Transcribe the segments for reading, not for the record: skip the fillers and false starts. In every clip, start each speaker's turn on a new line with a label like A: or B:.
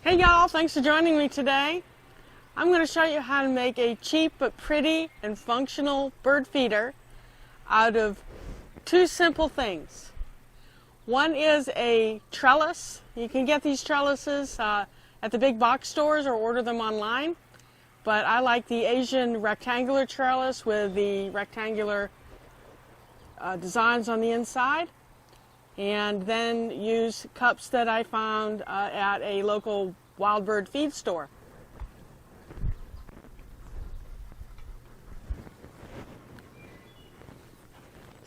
A: Hey y'all, thanks for joining me today. I'm going to show you how to make a cheap but pretty and functional bird feeder out of two simple things. One is a trellis. You can get these trellises at the big box stores or order them online, but I like the Asian rectangular trellis with the rectangular designs on the inside. And then use cups that I found at a local wild bird feed store.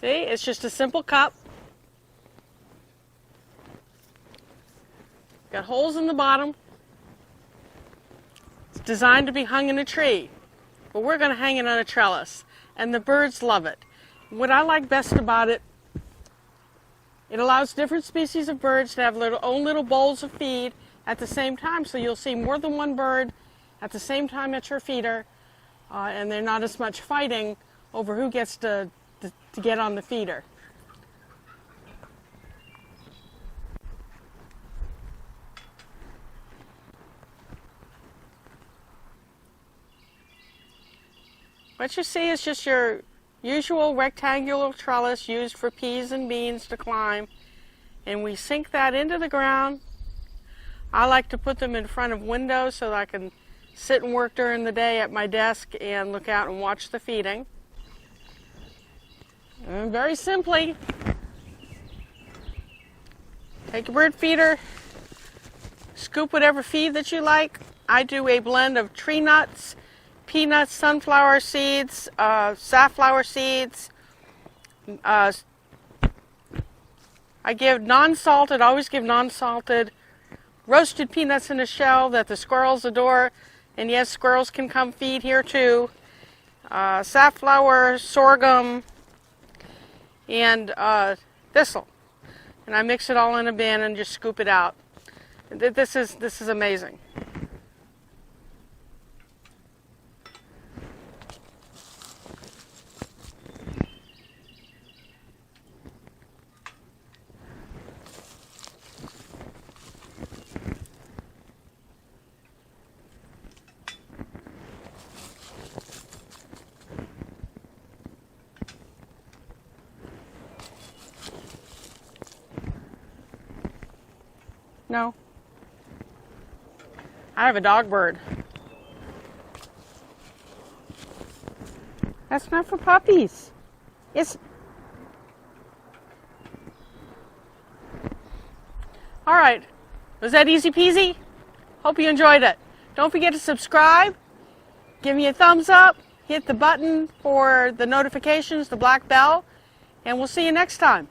A: See, it's just a simple cup. Got holes in the bottom. It's designed to be hung in a tree, but we're going to hang it on a trellis, and the birds love it. What I like best about it, it allows different species of birds to have own little bowls of feed at the same time, so you'll see more than one bird at the same time at your feeder, and they're not as much fighting over who gets to get on the feeder. What you see is just your usual rectangular trellis used for peas and beans to climb, and we sink that into the ground. I like to put them in front of windows so that I can sit and work during the day at my desk and look out and watch the feeding. And very simply, take a bird feeder, scoop whatever feed that you like. I do a blend of tree nuts, peanuts, sunflower seeds, safflower seeds. I give non-salted, always give non-salted, roasted peanuts in a shell that the squirrels adore. And yes, squirrels can come feed here too. Safflower, sorghum, and thistle. And I mix it all in a bin and just scoop it out. This is amazing. No. I have a dog bird. That's not for puppies. It's... All right. Was that easy peasy? Hope you enjoyed it. Don't forget to subscribe. Give me a thumbs up. Hit the button for the notifications, the black bell. And we'll see you next time.